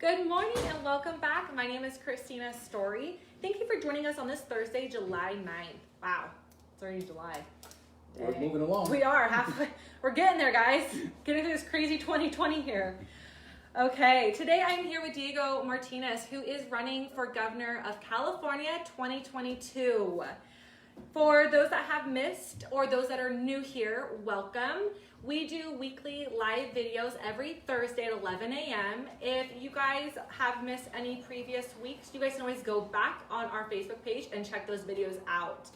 Good morning and welcome back. My name is Christina Story. Thank you for joining us on this Thursday, July 9th. Wow, it's already July. We're moving along. We are halfway. We're getting there, guys. Getting through this crazy 2020 here. Okay, today I'm here with Diego Martinez, who is running for governor of California 2022. For those that have missed or those that are new here, welcome. We do weekly live videos every Thursday at 11 a.m. If you guys have missed any previous weeks, you guys can always go back on our Facebook page and check those videos out.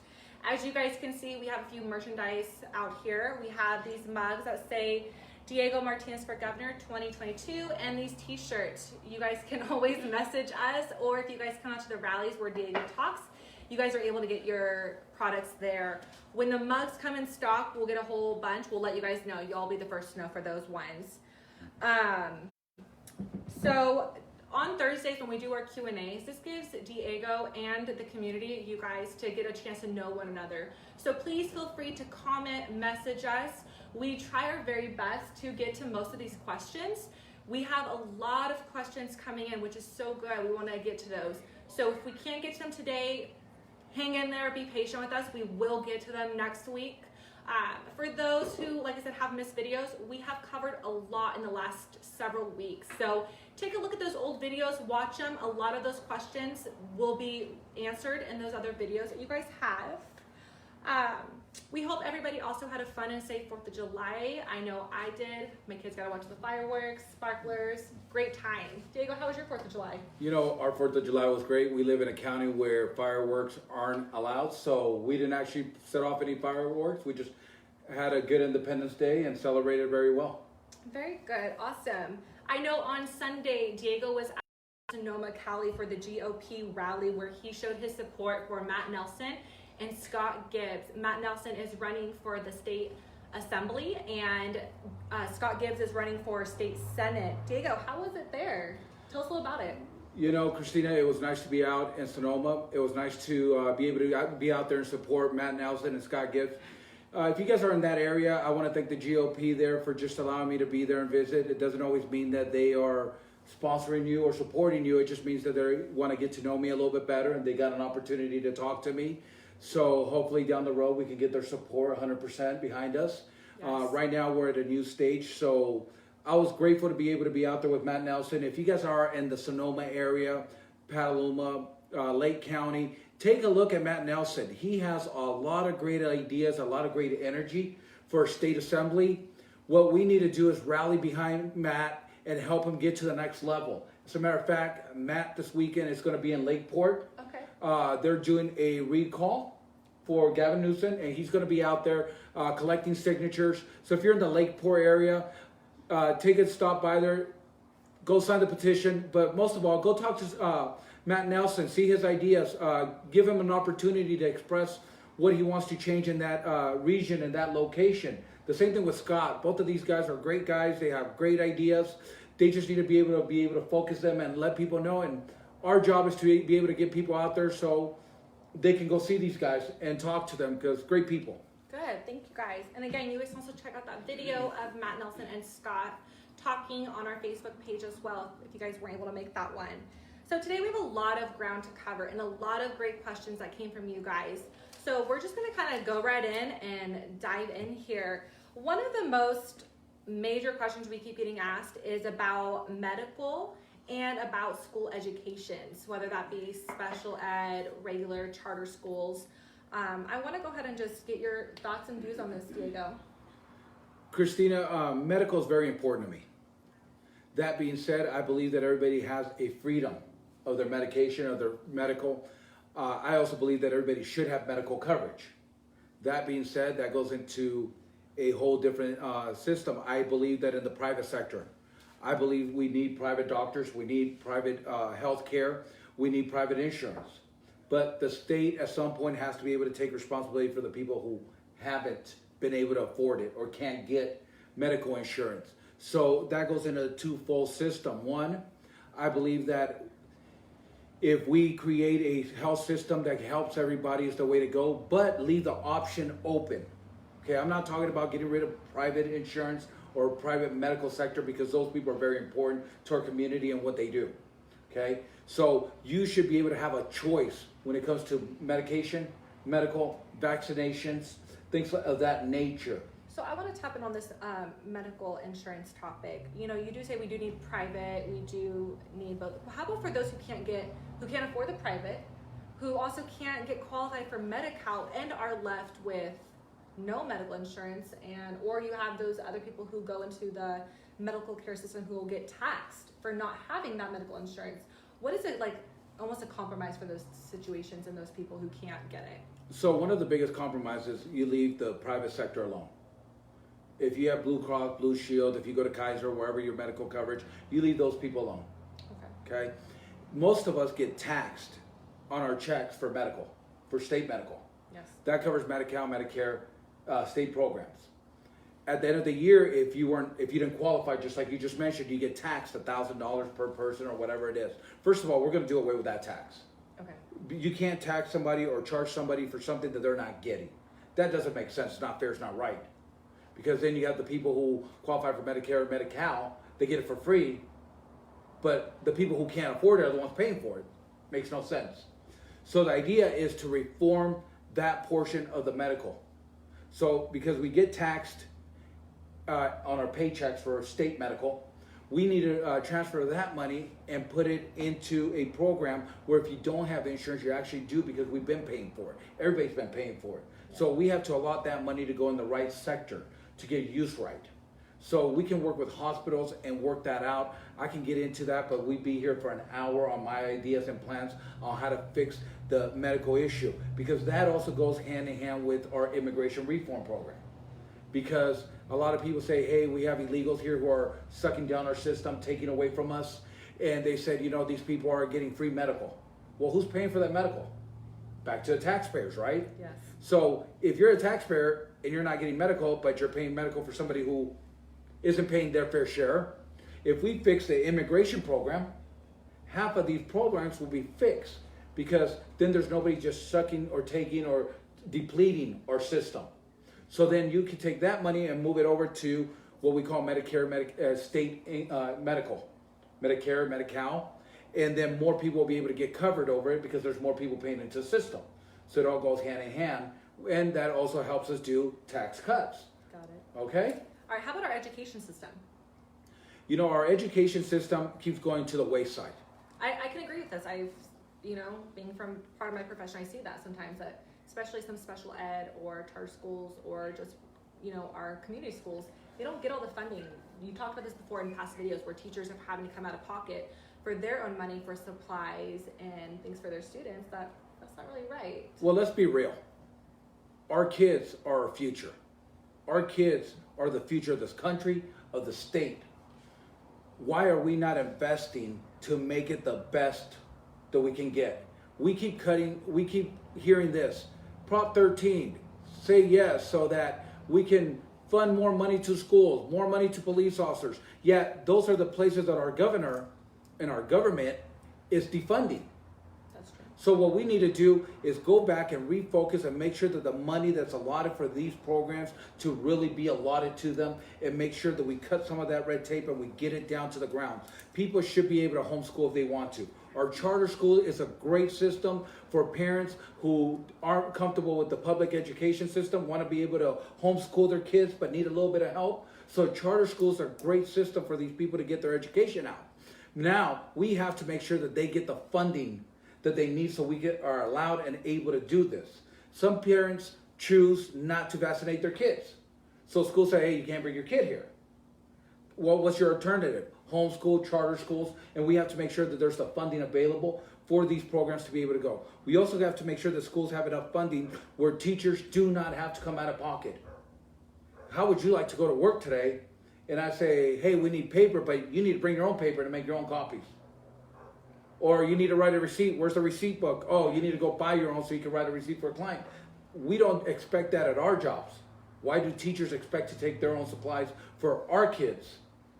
As you guys can see, we have a few merchandise out here. We have these mugs that say Diego Martinez for Governor 2022 and these t-shirts. You guys can always message us, or if you guys come out to the rallies where Diego talks, you guys are able to get your products there. When the mugs come in stock, we'll get a whole bunch. We'll let you guys know. You'll all be the first to know for those ones. So on Thursdays when we do our Q&As, this gives Diego and the community, you guys, to get a chance to know one another. So please feel free to comment, message us. We try our very best to get to most of these questions. We have a lot of questions coming in, which is so good. We want to get to those. So if we can't get to them today, hang in there, be patient with us. We will get to them next week. For those who, like I said, have missed videos, we have covered a lot in the last several weeks. So take a look at those old videos, watch them. A lot of those questions will be answered in those other videos that you guys have. We hope everybody also had a fun and safe 4th of July. I know I did. My kids got to watch the fireworks, sparklers. Great time. Diego, how was your 4th of July? You know, our 4th of July was great. We live in a county where fireworks aren't allowed, so we didn't actually set off any fireworks. We just had a good Independence Day and celebrated very well. Very good. Awesome. I know on Sunday, Diego was at Sonoma, Cali for the GOP rally where he showed his support for Matt Nelson and Scott Gibbs. Matt Nelson is running for the state assembly and Scott Gibbs is running for state senate. Diego, how was it there? Tell us a little about it. You know, Christina, it was nice to be out in Sonoma. It was nice to be able to be out there and support Matt Nelson and Scott Gibbs. If you guys are in that area, I want to thank the GOP there for just allowing me to be there and visit. It doesn't always mean that they are sponsoring you or supporting you. It just means that they want to get to know me a little bit better and they got an opportunity to talk to me. So hopefully down the road we can get their support 100% behind us. Yes. Right now we're at a new stage, so I was grateful to be able to be out there with Matt Nelson. If you guys are in the Sonoma area, Petaluma, Lake County, take a look at Matt Nelson. He has a lot of great ideas, a lot of great energy for state assembly. What we need to do is rally behind Matt and help him get to the next level. As a matter of fact, Matt this weekend is going to be in Lakeport. Okay. They're doing a recall for Gavin Newsom, and he's going to be out there collecting signatures. So if you're in the Lakeport area, take a stop by there, go sign the petition, but most of all, go talk to Matt Nelson, see his ideas, give him an opportunity to express what he wants to change in that region and that location. The same thing with Scott. Both of these guys are great guys. They have great ideas. They just need to be able to focus them and let people know. And our job is to be able to get people out there so they can go see these guys and talk to them because great people. Good, thank you guys. And again, you guys can also check out that video of Matt Nelson and Scott talking on our Facebook page as well, if you guys weren't able to make that one. So today we have a lot of ground to cover and a lot of great questions that came from you guys. So we're just gonna kind of go right in and dive in here. One of the most major questions we keep getting asked is about medical and about school educations, whether that be special ed, regular charter schools. I want to go ahead and just get your thoughts and views on this, Diego. Christina, medical is very important to me. That being said, I believe that everybody has a freedom of their medication, of their medical. I also believe that everybody should have medical coverage. That being said, that goes into a whole different system. I believe that in the private sector, I believe we need private doctors, we need private health care, we need private insurance. But the state at some point has to be able to take responsibility for the people who haven't been able to afford it or can't get medical insurance. So that goes into a twofold system. One, I believe that if we create a health system that helps everybody is the way to go, but leave the option open. Okay, I'm not talking about getting rid of private insurance or private medical sector, because those people are very important to our community and what they do. Okay, so you should be able to have a choice when it comes to medication, medical, vaccinations, things of that nature. So I want to tap in on this medical insurance topic. You know, you do say we do need private, we do need both. How about for those who can't afford the private, who also can't get qualified for Medi-Cal and are left with no medical insurance, or you have those other people who go into the medical care system who will get taxed for not having that medical insurance. What is it like, almost a compromise for those situations and those people who can't get it? So one of the biggest compromises, you leave the private sector alone. If you have Blue Cross, Blue Shield, if you go to Kaiser, wherever your medical coverage, you leave those people alone. Okay. Most of us get taxed on our checks for medical, for state medical. Yes. That covers Medi-Cal, Medicare, state programs. At the end of the year, if you didn't qualify, just like you just mentioned, you get taxed $1,000 per person or whatever it is. First of all, we're going to do away with that tax. Okay. You can't tax somebody or charge somebody for something that they're not getting. That doesn't make sense. It's not fair. It's not right. Because then you have the people who qualify for Medicare or Medi-Cal, they get it for free, but the people who can't afford it are the ones paying for it. Makes no sense. So the idea is to reform that portion of the medical. So because we get taxed on our paychecks for state medical, we need to transfer that money and put it into a program where if you don't have insurance, you actually do, because we've been paying for it. Everybody's been paying for it. So we have to allot that money to go in the right sector to get used right. So we can work with hospitals and work that out. I can get into that, but we'd be here for an hour on my ideas and plans on how to fix the medical issue, because that also goes hand in hand with our immigration reform program. Because a lot of people say, hey, we have illegals here who are sucking down our system, taking away from us. And they said, you know, these people are getting free medical. Well, who's paying for that medical? Back to the taxpayers, right? Yes. So if you're a taxpayer and you're not getting medical, but you're paying medical for somebody who isn't paying their fair share, if we fix the immigration program, half of these programs will be fixed, because then there's nobody just sucking or taking or depleting our system. So then you can take that money and move it over to what we call Medicare, state medical, Medicare, Medi-Cal, and then more people will be able to get covered over it because there's more people paying into the system. So it all goes hand in hand, and that also helps us do tax cuts. Got it. Okay? All right, how about our education system? You know, our education system keeps going to the wayside. I can agree with this. I've, you know, being from part of my profession, I see that sometimes, that especially some special ed or charter schools or just, you know, our community schools, they don't get all the funding. You talked about this before in past videos where teachers are having to come out of pocket for their own money for supplies and things for their students. That's not really right. Well, let's be real. Our kids are our future. Our kids are the future of this country, of the state. Why are we not investing to make it the best that we can get? We keep hearing this. Prop 13, say yes so that we can fund more money to schools, more money to police officers. Yet those are the places that our governor and our government is defunding. That's true. So what we need to do is go back and refocus and make sure that the money that's allotted for these programs to really be allotted to them, and make sure that we cut some of that red tape and we get it down to the ground. People should be able to homeschool if they want to. Our charter school is a great system for parents who aren't comfortable with the public education system, want to be able to homeschool their kids but need a little bit of help. So charter schools are a great system for these people to get their education out. Now, we have to make sure that they get the funding that they need so we are allowed and able to do this. Some parents choose not to vaccinate their kids. So schools say, hey, you can't bring your kid here. Well, what's your alternative? Homeschool, charter schools, and we have to make sure that there's the funding available for these programs to be able to go. We also have to make sure that schools have enough funding where teachers do not have to come out of pocket. How would you like to go to work today and I say, hey, we need paper, but you need to bring your own paper to make your own copies? Or you need to write a receipt. Where's the receipt book? Oh, you need to go buy your own so you can write a receipt for a client. We don't expect that at our jobs. Why do teachers expect to take their own supplies for our kids?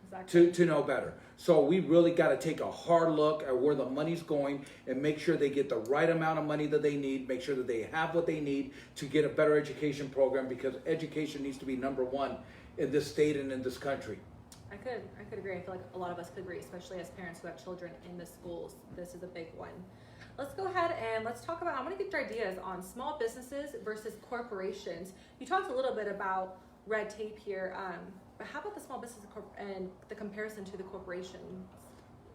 Exactly. To know better? So we really got to take a hard look at where the money's going and make sure they get the right amount of money that they need, make sure that they have what they need to get a better education program, because education needs to be number one in this state and in this country. I could agree. I feel like a lot of us could agree, especially as parents who have children in the schools. This is a big one. Let's go ahead and let's talk about, I want to get your ideas on small businesses versus corporations. You talked a little bit about red tape here, but how about the small business and the comparison to the corporations?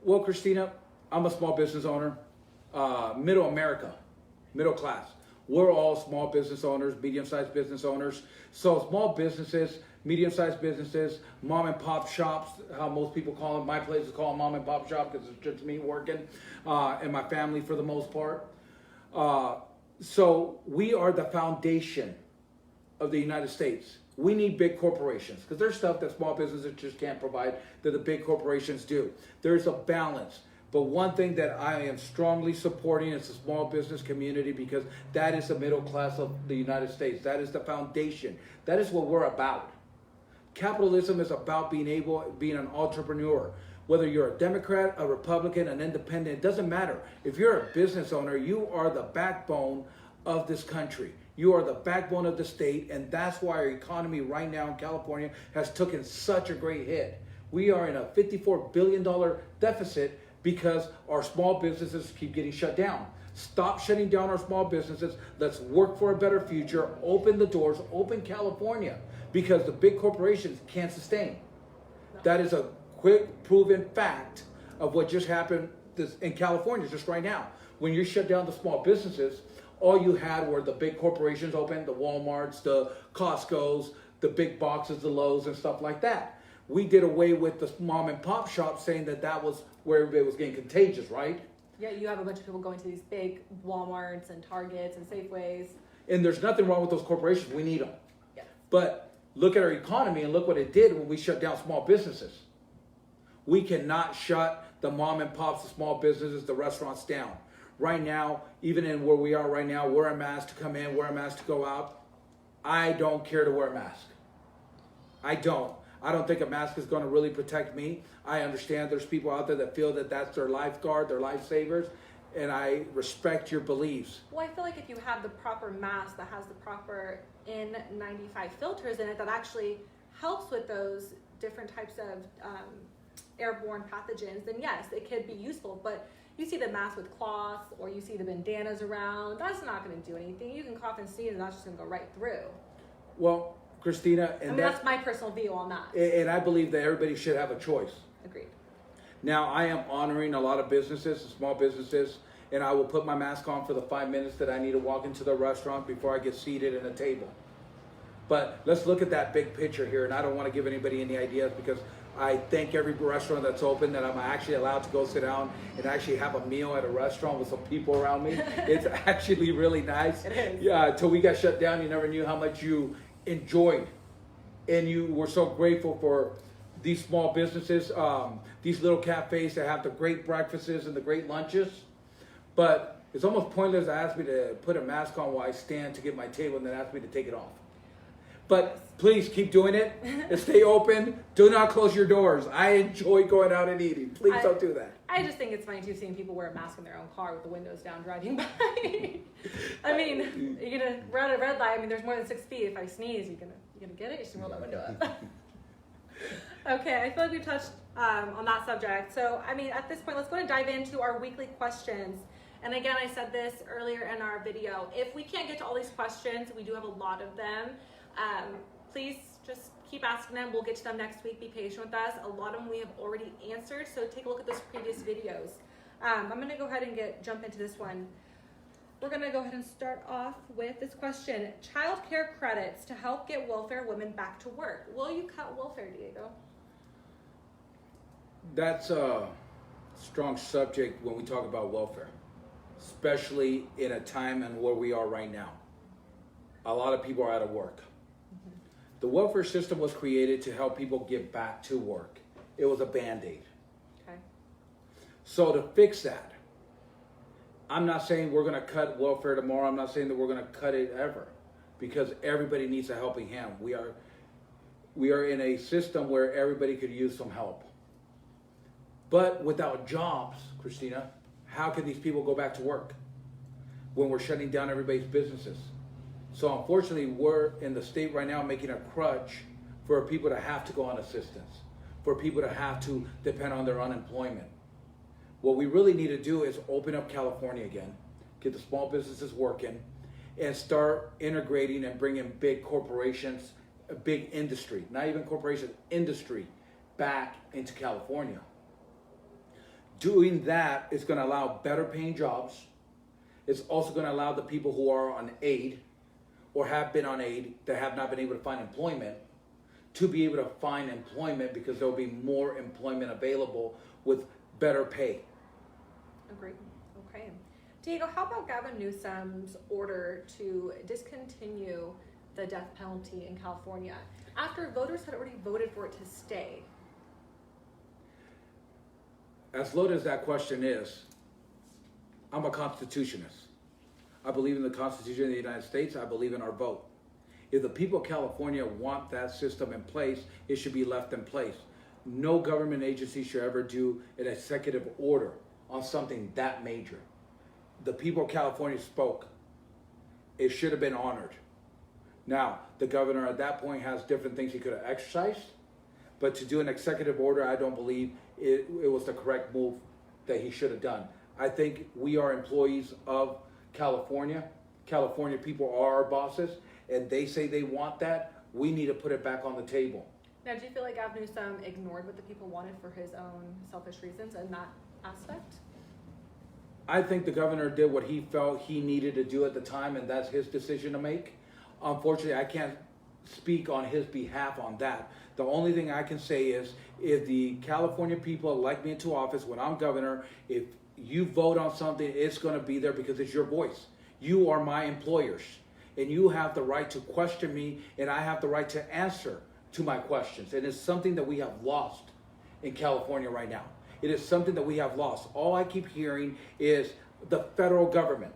Well, Christina, I'm a small business owner, middle America, middle class. We're all small business owners, medium-sized business owners. So small businesses, medium-sized businesses, mom and pop shops, how most people call them. My place is called mom and pop shop because it's just me working and my family for the most part. So we are the foundation of the United States. We need big corporations because there's stuff that small businesses just can't provide that the big corporations do. There's a balance. But one thing that I am strongly supporting is the small business community because that is the middle class of the United States. That is the foundation. That is what we're about. Capitalism is about being an entrepreneur. Whether you're a Democrat, a Republican, an independent, it doesn't matter. If you're a business owner, you are the backbone of this country. You are the backbone of the state, and that's why our economy right now in California has taken such a great hit. We are in a $54 billion deficit because our small businesses keep getting shut down. Stop shutting down our small businesses. Let's work for a better future. Open the doors. Open California because the big corporations can't sustain. That is a quick proven fact of what just happened in California just right now. When you shut down the small businesses, all you had were the big corporations open, the Walmarts, the Costco's, the big boxes, the Lowe's and stuff like that. We did away with the mom and pop shops saying that was where everybody was getting contagious, right? Yeah, you have a bunch of people going to these big Walmarts and Targets and Safeways. And there's nothing wrong with those corporations. We need them. Yeah. But look at our economy and look what it did when we shut down small businesses. We cannot shut the mom and pops, the small businesses, the restaurants down. Right now, even in where we are right now, wear a mask to come in, wear a mask to go out. I don't care to wear a mask. I don't think a mask is going to really protect me. I understand there's people out there that feel that that's their lifeguard, their lifesavers, and I respect your beliefs. Well, I feel like if you have the proper mask that has the proper N95 filters in it, that actually helps with those different types of airborne pathogens, then yes, it could be useful. But you see the mask with cloths or you see the bandanas around, that's not going to do anything. You can cough and sneeze and that's just going to go right through. Well, Christina, and that's my personal view on that. And I believe that everybody should have a choice. Agreed. Now, I am honoring a lot of businesses, small businesses, and I will put my mask on for the 5 minutes that I need to walk into the restaurant before I get seated at a table. But let's look at that big picture here, and I don't want to give anybody any ideas because I thank every restaurant that's open that I'm actually allowed to go sit down and actually have a meal at a restaurant with some people around me. It's actually really nice. It is. Yeah, until we got shut down, you never knew how much you enjoyed, and you were so grateful for these small businesses, these little cafes that have the great breakfasts and the great lunches. But it's almost pointless to ask me to put a mask on while I stand to get my table and then ask me to take it off. But please keep doing it and stay open. Do not close your doors. I enjoy going out and eating. Please don't do that. I just think it's funny too seeing people wear a mask in their own car with the windows down driving by. I mean, you're gonna run a red light. I mean, there's more than 6 feet. If I sneeze, you're gonna get it. You should roll that window up. Okay, I feel like we've touched on that subject. So, I mean, at this point, let's go and dive into our weekly questions. And again, I said this earlier in our video. If we can't get to all these questions, we do have a lot of them. Please just keep asking them. We'll get to them next week. Be patient with us. A lot of them we have already answered, so take a look at those previous videos. I'm going to go ahead and jump into this one. We're going to go ahead and start off with this question. Child care credits to help get welfare women back to work. Will you cut welfare, Diego? That's a strong subject when we talk about welfare, especially in a time and where we are right now. A lot of people are out of work. The welfare system was created to help people get back to work. It was a Band-Aid. Okay. So to fix that, I'm not saying we're going to cut welfare tomorrow. I'm not saying that we're going to cut it ever, because everybody needs a helping hand. We are in a system where everybody could use some help. But without jobs, Christina, how can these people go back to work when we're shutting down everybody's businesses? So unfortunately, we're in the state right now making a crutch for people to have to go on assistance, for people to have to depend on their unemployment. What we really need to do is open up California again, get the small businesses working, and start integrating and bringing big corporations, a big industry, not even corporations, industry, back into California. Doing that is going to allow better paying jobs. It's also going to allow the people who are on aid or have been on aid that have not been able to find employment to be able to find employment, because there will be more employment available with better pay. Agreed. Okay. Diego, how about Gavin Newsom's order to discontinue the death penalty in California after voters had already voted for it to stay? As loaded as that question is, I'm a constitutionist. I believe in the Constitution of the United States. I believe in our vote. If the people of California want that system in place, it should be left in place. No government agency should ever do an executive order on something that major. The people of California spoke. It should have been honored. Now, the governor at that point has different things he could have exercised, but to do an executive order, I don't believe it was the correct move that he should have done. I think we are employees of California. California people are our bosses, and they say they want that. We need to put it back on the table. Now, do you feel like Gavin Newsom ignored what the people wanted for his own selfish reasons in that aspect? I think the governor did what he felt he needed to do at the time, and that's his decision to make. Unfortunately, I can't speak on his behalf on that. The only thing I can say is, if the California people elect me into office when I'm governor, if you vote on something, it's going to be there because it's your voice. You are my employers, and you have the right to question me, and I have the right to answer to my questions. And it's something that we have lost in California right now. It is something that we have lost. All I keep hearing is the federal government.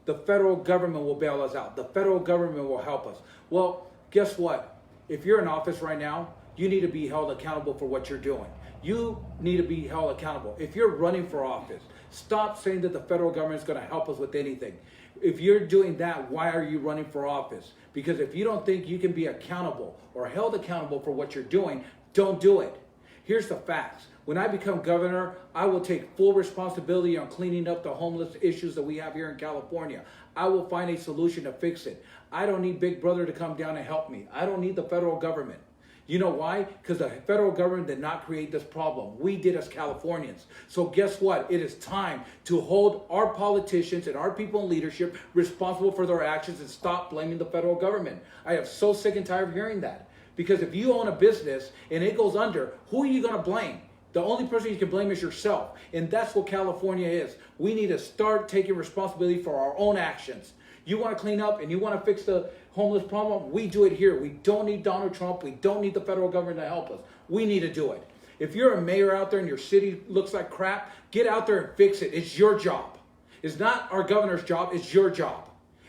The federal government will bail us out. The federal government will help us. Well, guess what? If you're in office right now, you need to be held accountable for what you're doing. You need to be held accountable. If you're running for office, stop saying that the federal government is going to help us with anything. If you're doing that, why are you running for office? Because if you don't think you can be accountable or held accountable for what you're doing, don't do it. Here's the facts. When I become governor, I will take full responsibility on cleaning up the homeless issues that we have here in California. I will find a solution to fix it. I don't need Big Brother to come down and help me. I don't need the federal government. You know why? Because the federal government did not create this problem. We did as Californians. So guess what? It is time to hold our politicians and our people in leadership responsible for their actions and stop blaming the federal government. I am so sick and tired of hearing that. Because if you own a business and it goes under, who are you going to blame? The only person you can blame is yourself. And that's what California is. We need to start taking responsibility for our own actions. You want to clean up and you want to fix the homeless problem? We do it here. We don't need Donald Trump. We don't need the federal government to help us. We need to do it. If you're a mayor out there and your city looks like crap, get out there and fix it. It's your job. It's not our governor's job. It's your job.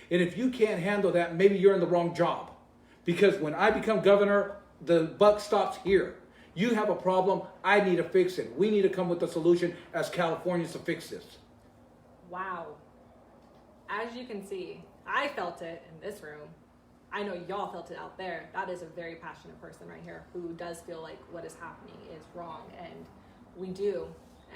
And if you can't handle that, maybe you're in the wrong job. Because when I become governor, the buck stops here. You have a problem, I need to fix it. We need to come with a solution as Californians to fix this. Wow. As you can see, I felt it in this room. I know y'all felt it out there. That is a very passionate person right here who does feel like what is happening is wrong. And we do.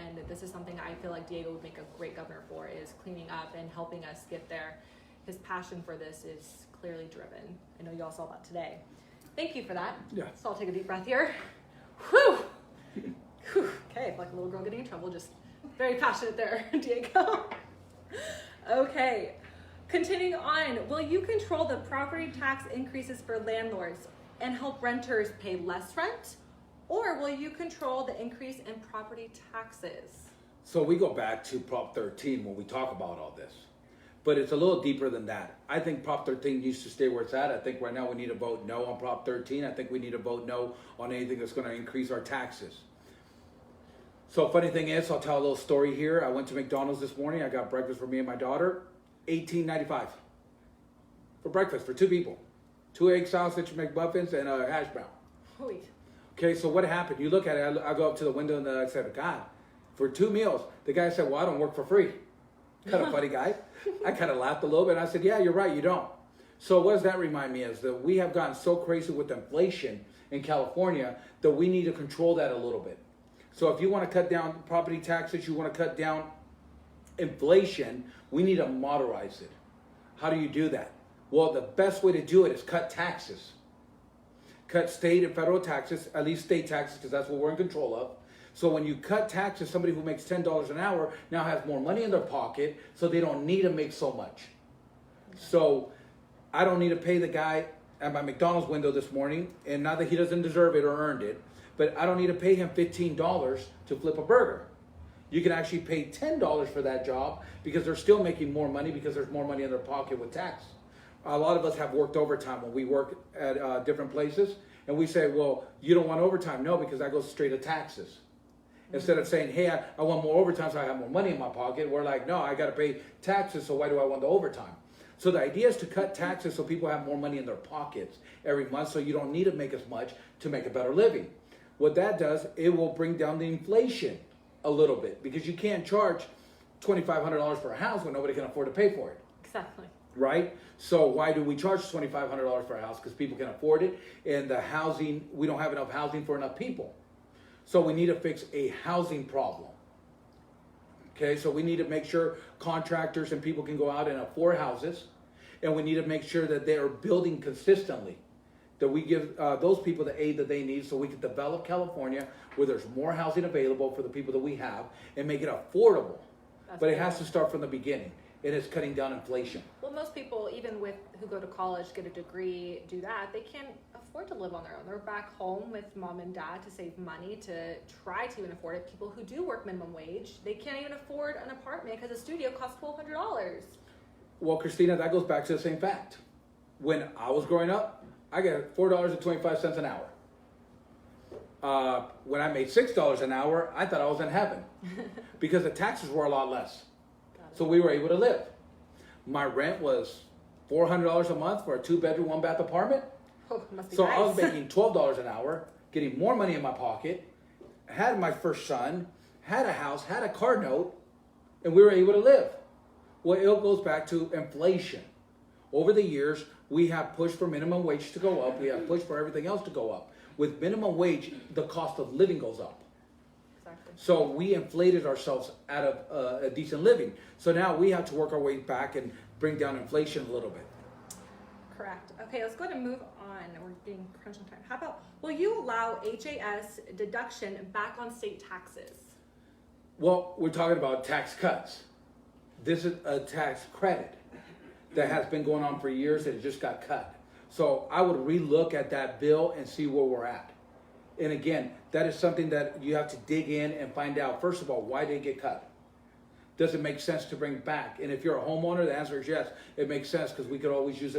And this is something I feel like Diego would make a great governor for, is cleaning up and helping us get there. His passion for this is clearly driven. I know y'all saw that today. Thank you for that. Yeah. So I'll take a deep breath here. Whew. Whew. Okay, like a little girl getting in trouble. Just very passionate there, Diego. Okay, continuing on. Will you control the property tax increases for landlords and help renters pay less rent? Or will you control the increase in property taxes? So we go back to Prop 13 when we talk about all this. But it's a little deeper than that. I think Prop 13 needs to stay where it's at. I think right now we need to vote no on Prop 13. I think we need to vote no on anything that's going to increase our taxes. So funny thing is, I'll tell a little story here. I went to McDonald's this morning. I got breakfast for me and my daughter. $18.95 for breakfast for 2 people. 2 egg sausage McMuffins and a hash brown. Wait. Okay, so what happened? You look at it. I go up to the window and I said, God, for 2 meals. The guy said, well, I don't work for free. Kind of funny guy. I kind of laughed a little bit. I said, yeah, you're right, you don't. So what does that remind me is that we have gotten so crazy with inflation in California that we need to control that a little bit. So if you want to cut down property taxes, you want to cut down inflation, we need to moderize it. How do you do that? Well, the best way to do it is cut taxes. Cut state and federal taxes, at least state taxes, because that's what we're in control of. So when you cut taxes, somebody who makes $10 an hour now has more money in their pocket, so they don't need to make so much. So I don't need to pay the guy at my McDonald's window this morning, and not that he doesn't deserve it or earned it, but I don't need to pay him $15 to flip a burger. You can actually pay $10 for that job because they're still making more money because there's more money in their pocket with tax. A lot of us have worked overtime when we work at different places, and we say, well, you don't want overtime. No, because that goes straight to taxes. Instead of saying, hey, I want more overtime so I have more money in my pocket, we're like, no, I got to pay taxes, so why do I want the overtime? So the idea is to cut taxes so people have more money in their pockets every month, so you don't need to make as much to make a better living. What that does, it will bring down the inflation a little bit, because you can't charge $2,500 for a house when nobody can afford to pay for it. Exactly. Right? So why do we charge $2,500 for a house? Because people can afford it, and the housing, we don't have enough housing for enough people. So we need to fix a housing problem. Okay, so we need to make sure contractors and people can go out and afford houses, and we need to make sure that they are building consistently, that we give those people the aid that they need so we can develop California where there's more housing available for the people that we have and make it affordable. But it has to start from the beginning, and it's cutting down inflation. Well, most people, even who go to college, get a degree, do that, they can't afford to live on their own. They're back home with mom and dad to save money to try to even afford it. People who do work minimum wage, they can't even afford an apartment because a studio costs $1,200. Well, Christina, that goes back to the same fact. When I was growing up, I got $4.25 an hour. When I made $6 an hour, I thought I was in heaven because the taxes were a lot less. So we were able to live. My rent was $400 a month for a 2-bedroom, 1-bath apartment. Oh, must be So nice. I was making $12 an hour, getting more money in my pocket, had my first son, had a house, had a car note, and we were able to live. Well, it goes back to inflation. Over the years, we have pushed for minimum wage to go up. We have pushed for everything else to go up. With minimum wage, the cost of living goes up. Exactly. So we inflated ourselves out of a decent living. So now we have to work our way back and bring down inflation a little bit. Correct. Okay, let's go ahead and move on. We're getting crunching time. How about, will you allow HAS deduction back on state taxes? Well, we're talking about tax cuts. This is a tax credit that has been going on for years and it just got cut. So I would relook at that bill and see where we're at. And again, that is something that you have to dig in and find out, first of all, why did it get cut? Does it make sense to bring back? And if you're a homeowner, the answer is yes. It makes sense because we could always use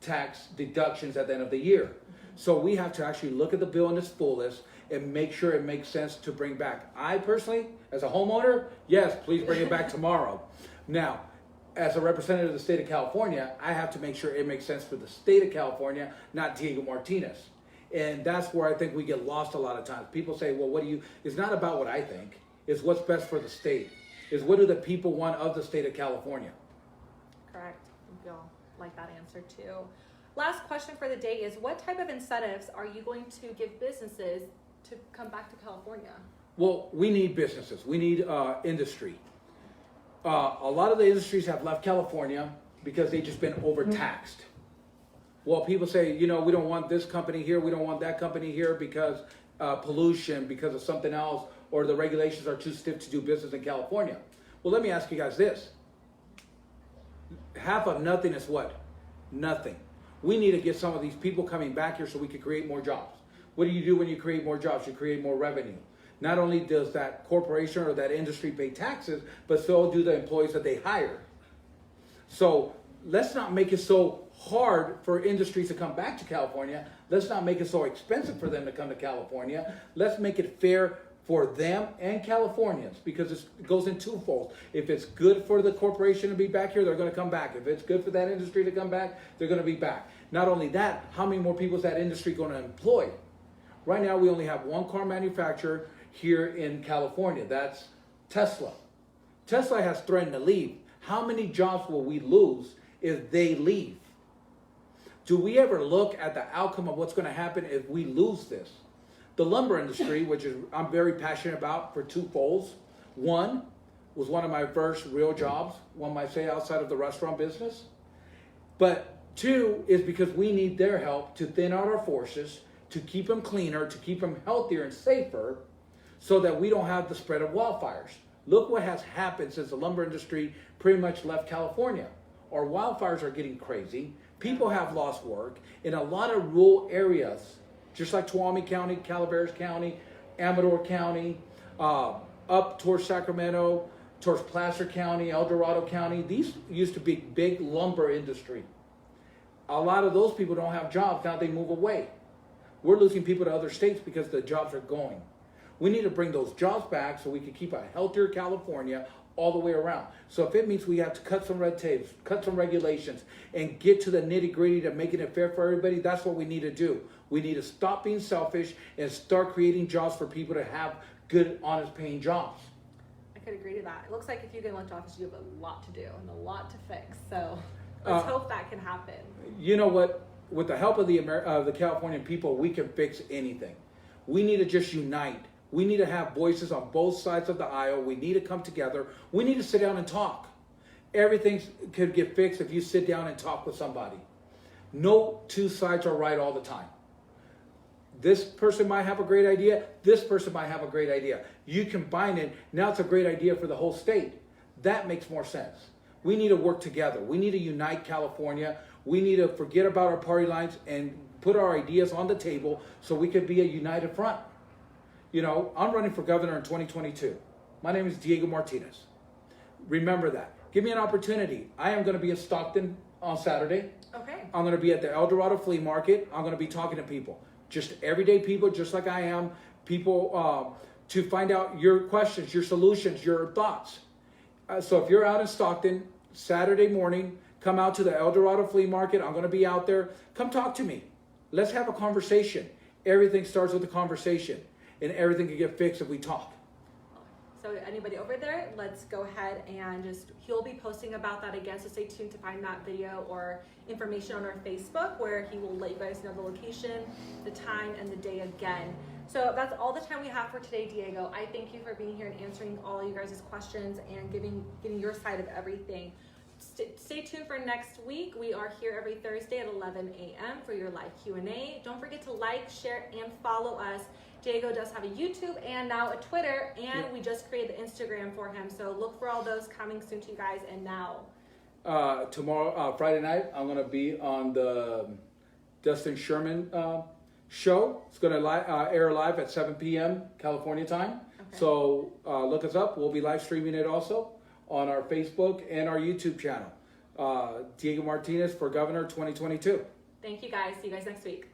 tax deductions at the end of the year. So we have to actually look at the bill in its fullness and make sure it makes sense to bring back. I personally, as a homeowner, yes, please bring it back tomorrow. Now, as a representative of the state of California, I have to make sure it makes sense for the state of California, not Diego Martinez. And that's where I think we get lost a lot of times. People say, well, it's not about what I think, it's what's best for the state. It's what do the people want of the state of California. Correct. You'll like that answer too. Last question for the day is, what type of incentives are you going to give businesses to come back to California? Well, we need businesses. We need industry. A lot of the industries have left California because they've just been overtaxed. Well, people say, we don't want this company here, we don't want that company here because pollution, because of something else, or the regulations are too stiff to do business in California. Well, let me ask you guys this. Half of nothing is what? Nothing. We need to get some of these people coming back here so we can create more jobs. What do you do when you create more jobs? You create more revenue. Not only does that corporation or that industry pay taxes, but so do the employees that they hire. So let's not make it so hard for industries to come back to California. Let's not make it so expensive for them to come to California. Let's make it fair for them and Californians, because it goes in twofold. If it's good for the corporation to be back here, they're going to come back. If it's good for that industry to come back, they're going to be back. Not only that, how many more people is that industry going to employ? Right now, we only have one car manufacturer here in California. That's Tesla. Tesla has threatened to leave. How many jobs will we lose if they leave? Do we ever look at the outcome of what's going to happen if we lose this? The lumber industry, which is I'm very passionate about for two folds. One was one of my first real jobs, one might say, outside of the restaurant business. But two is because we need their help to thin out our forces, to keep them cleaner, to keep them healthier and safer, so that we don't have the spread of wildfires. Look what has happened since the lumber industry pretty much left California. Our wildfires are getting crazy. People have lost work in a lot of rural areas, just like Tuolumne County, Calaveras County, Amador County, up towards Sacramento, towards Placer County, El Dorado County. These used to be big lumber industry. A lot of those people don't have jobs. Now they move away. We're losing people to other states because the jobs are going. We need to bring those jobs back so we can keep a healthier California all the way around. So if it means we have to cut some red tapes, cut some regulations, and get to the nitty-gritty to making it fair for everybody, that's what we need to do. We need to stop being selfish and start creating jobs for people to have good, honest paying jobs. I could agree to that. It looks like if you get elected office, you have a lot to do and a lot to fix. So let's hope that can happen. You know what? With the help of the Californian people, we can fix anything. We need to just unite. We need to have voices on both sides of the aisle. We need to come together. We need to sit down and talk. Everything could get fixed if you sit down and talk with somebody. No two sides are right all the time. This person might have a great idea. This person might have a great idea. You combine it. Now it's a great idea for the whole state. That makes more sense. We need to work together. We need to unite California. We need to forget about our party lines and put our ideas on the table so we can be a united front. You know, I'm running for governor in 2022. My name is Diego Martinez. Remember that. Give me an opportunity. I am going to be in Stockton on Saturday. Okay. I'm going to be at the El Dorado Flea Market. I'm going to be talking to people. Just everyday people, just like I am. People to find out your questions, your solutions, your thoughts. So if you're out in Stockton, Saturday morning, come out to the El Dorado Flea Market. I'm going to be out there. Come talk to me. Let's have a conversation. Everything starts with a conversation. And everything can get fixed if we talk. So anybody over there, let's go ahead and he'll be posting about that again. So stay tuned to find that video or information on our Facebook where he will let you guys know the location, the time, and the day again. So that's all the time we have for today, Diego. I thank you for being here and answering all you guys' questions and getting your side of everything. Stay tuned for next week. We are here every Thursday at 11 a.m. for your live Q&A. Don't forget to like, share, and follow us. Diego does have a YouTube and now a Twitter, and we just created the Instagram for him. So look for all those coming soon to you guys. And now, tomorrow, Friday night, I'm going to be on the Dustin Sherman show. It's going to air live at 7 p.m. California time. Okay. So look us up. We'll be live streaming it also on our Facebook and our YouTube channel. Diego Martinez for Governor 2022. Thank you guys. See you guys next week.